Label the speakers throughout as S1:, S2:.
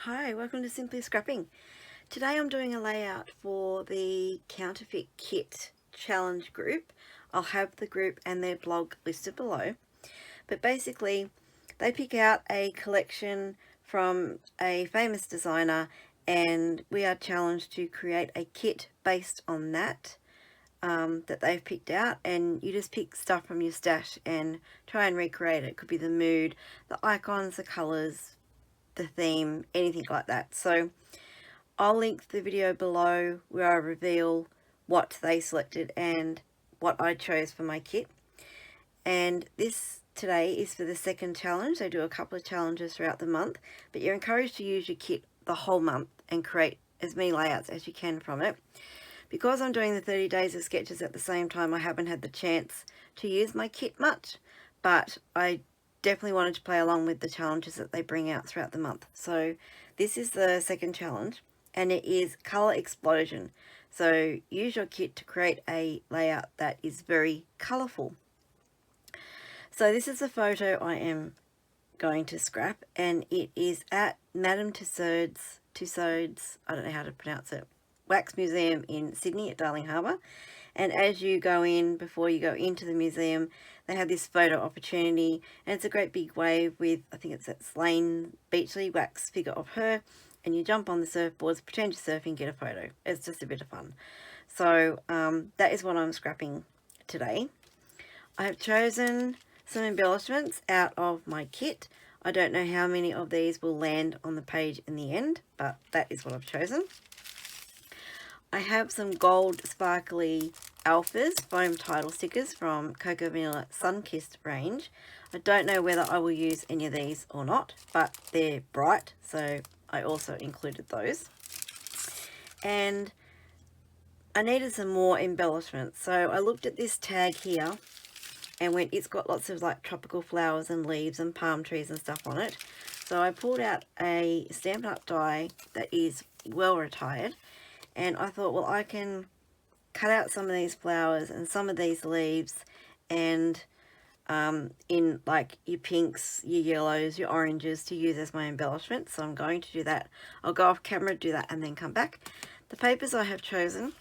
S1: Hi, welcome to Simply Scrapping. Today I'm doing a layout for the Counterfeit Kit challenge group. I'll have the group and their blog listed below. But basically, they pick out a collection from a famous designer and we are challenged to create a kit based on that that they've picked out, and you just pick stuff from your stash and try and recreate it. It could be the mood, the icons, the colours, the theme, anything like that. So I'll link the video below where I reveal what they selected and what I chose for my kit. And this today is for the second challenge. They do a couple of challenges throughout the month, but you're encouraged to use your kit the whole month and create as many layouts as you can from it. Because I'm doing the 30 days of sketches at the same time, I haven't had the chance to use my kit much, but I definitely wanted to play along with the challenges that they bring out throughout the month. So this is the second challenge, and it is Colour Explosion. So use your kit to create a layout that is very colourful. So this is the photo I am going to scrap, and it is at Madame Tussauds, I don't know how to pronounce it, Wax Museum in Sydney at Darling Harbour. And as you go in, before you go into the museum, they have this photo opportunity, and it's a great big wave with, I think it's that Slane Beachley wax figure of her, and you jump on the surfboards, pretend you're surfing, get a photo. It's just a bit of fun. So that is what I'm scrapping today. I have chosen some embellishments out of my kit. I don't know how many of these will land on the page in the end, but that is what I've chosen. I have some gold sparkly Alphas foam title stickers from Cocoa Vanilla Sunkissed range. I don't know whether I will use any of these or not, but they're bright, so I also included those. And I needed some more embellishments, so I looked at this tag here and went, it's got lots of like tropical flowers and leaves and palm trees and stuff on it. So I pulled out a Stampin' Up die that is well retired, and I thought, well, I can cut out some of these flowers and some of these leaves and in like your pinks, your yellows, your oranges to use as my embellishment. So I'm going to do that. I'll go off camera, do that, and then come back. The papers I have chosen,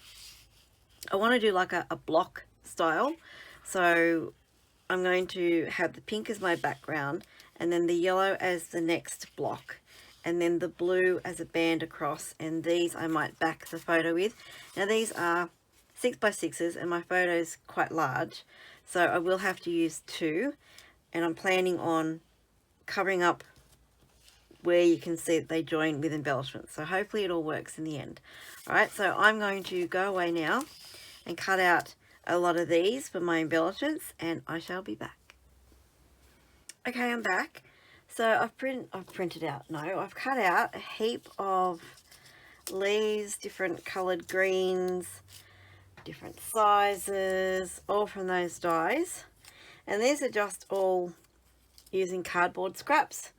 S1: I want to do like a block style. So I'm going to have the pink as my background, and then the yellow as the next block, and then the blue as a band across, and these I might back the photo with. Now these are 6x6s and my photo is quite large, so I will have to use two, and I'm planning on covering up where you can see that they join with embellishments, so hopefully it all works in the end. Alright, so I'm going to go away now and cut out a lot of these for my embellishments, and I shall be back. Okay, I'm back. So I've cut out a heap of leaves, different coloured greens, different sizes, all from those dies. And these are just all using cardboard scraps.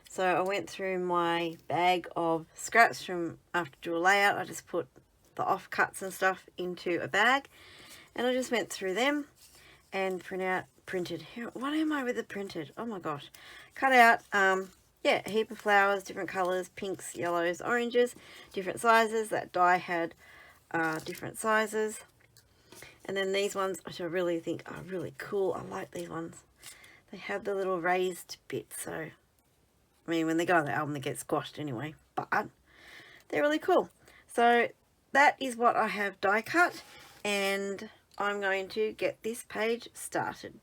S1: So I went through my bag of scraps from after I drew a layout. I just put the offcuts and stuff into a bag, and I just went through them and printed. What am I with the printed? Oh my gosh. Cut out, yeah, a heap of flowers, different colours, pinks, yellows, oranges, different sizes. That die had different sizes. And then these ones, which I really think are really cool. I like these ones. They have the little raised bits. So, I mean, when they go on the album, they get squashed anyway. But they're really cool. So that is what I have die cut. And I'm going to get this page started.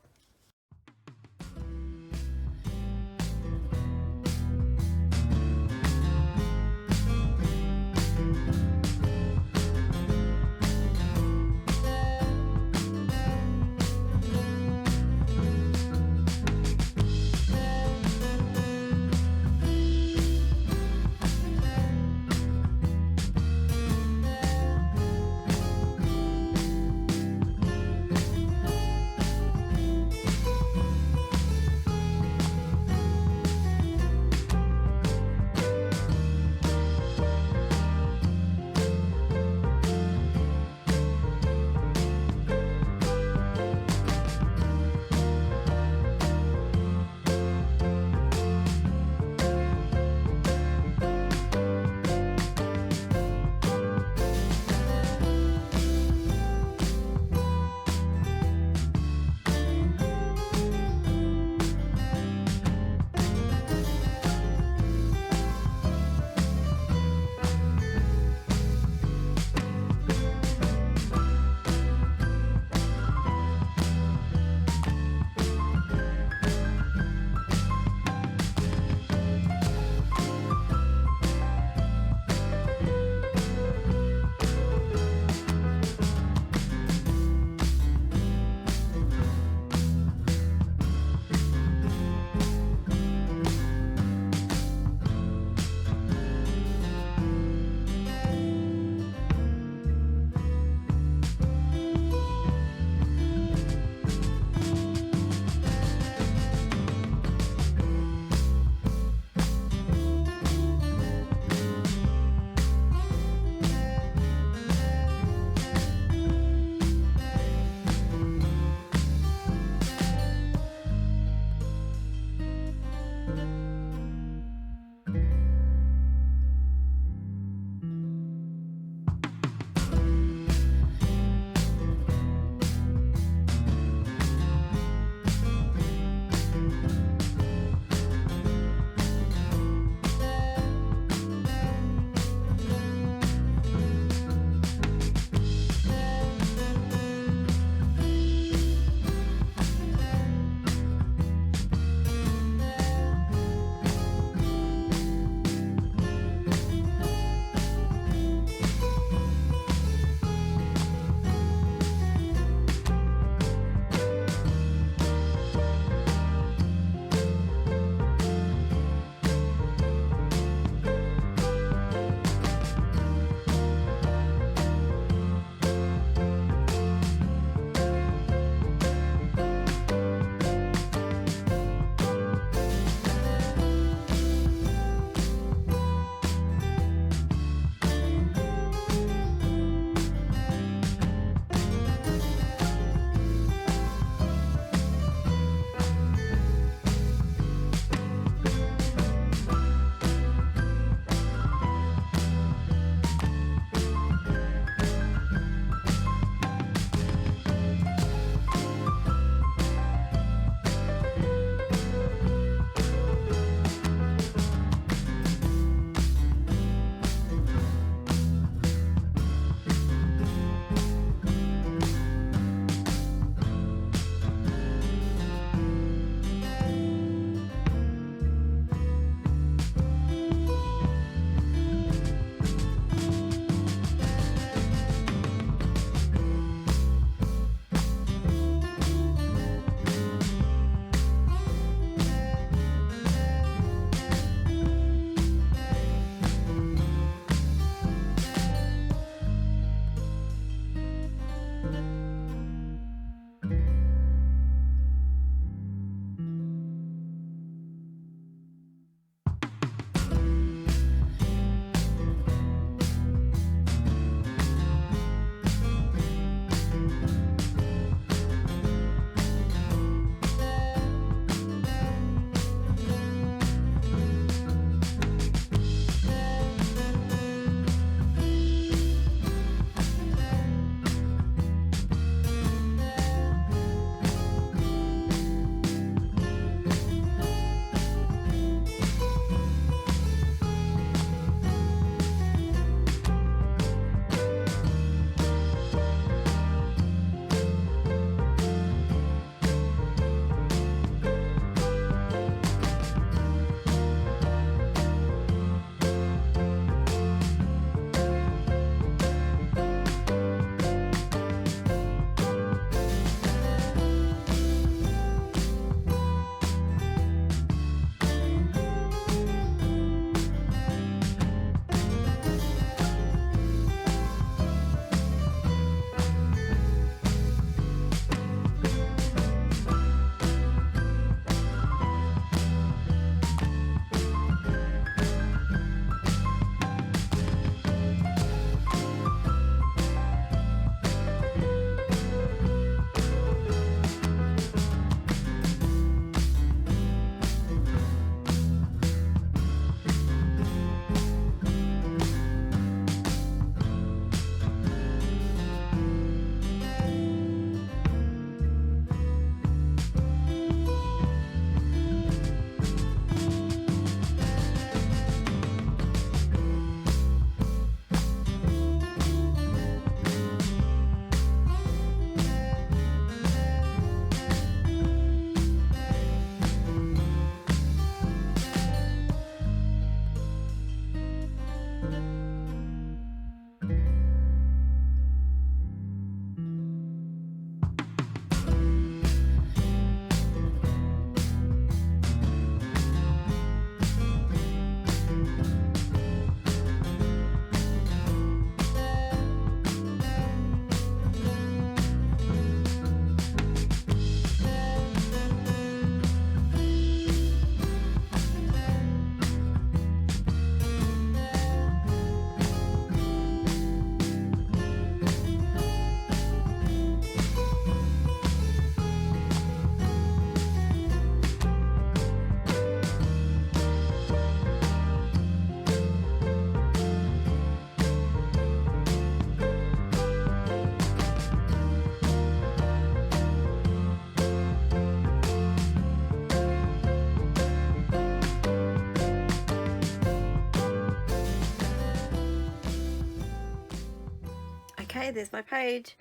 S1: hey, there's my page.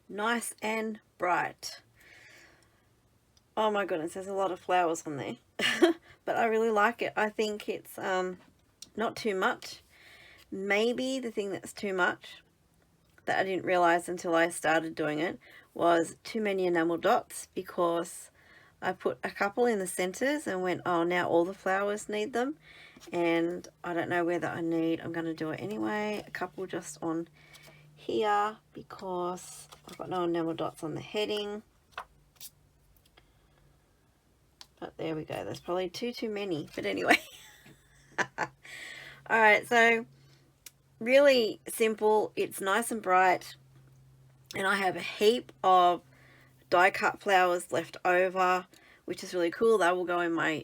S1: Nice and bright. Oh my goodness, there's a lot of flowers on there. But I really like it. I think it's not too much. Maybe the thing that's too much that I didn't realize until I started doing it was too many enamel dots, because I put a couple in the centers and went, oh, now all the flowers need them, and I don't know whether I'm going to do it anyway, a couple just on here because I've got no enamel dots on the heading. But there we go, there's probably too many, but anyway. Alright, so really simple, it's nice and bright, and I have a heap of die cut flowers left over, which is really cool. They will go in my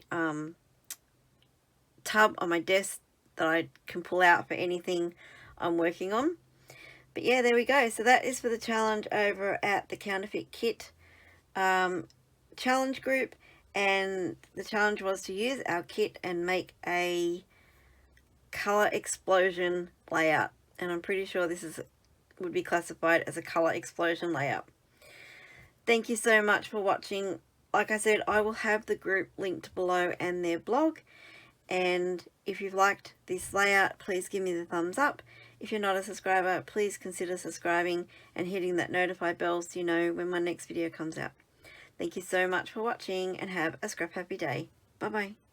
S1: tub on my desk that I can pull out for anything I'm working on. But yeah, there we go. So that is for the challenge over at the Counterfeit Kit challenge group, and the challenge was to use our kit and make a color explosion layout, and I'm pretty sure this would be classified as a color explosion layout. Thank you so much for watching. Like I said, I will have the group linked below and their blog, and if you've liked this layout, please give me the thumbs up. If you're not a subscriber, please consider subscribing and hitting that notify bell so you know when my next video comes out. Thank you so much for watching, and have a scrap happy day. Bye bye.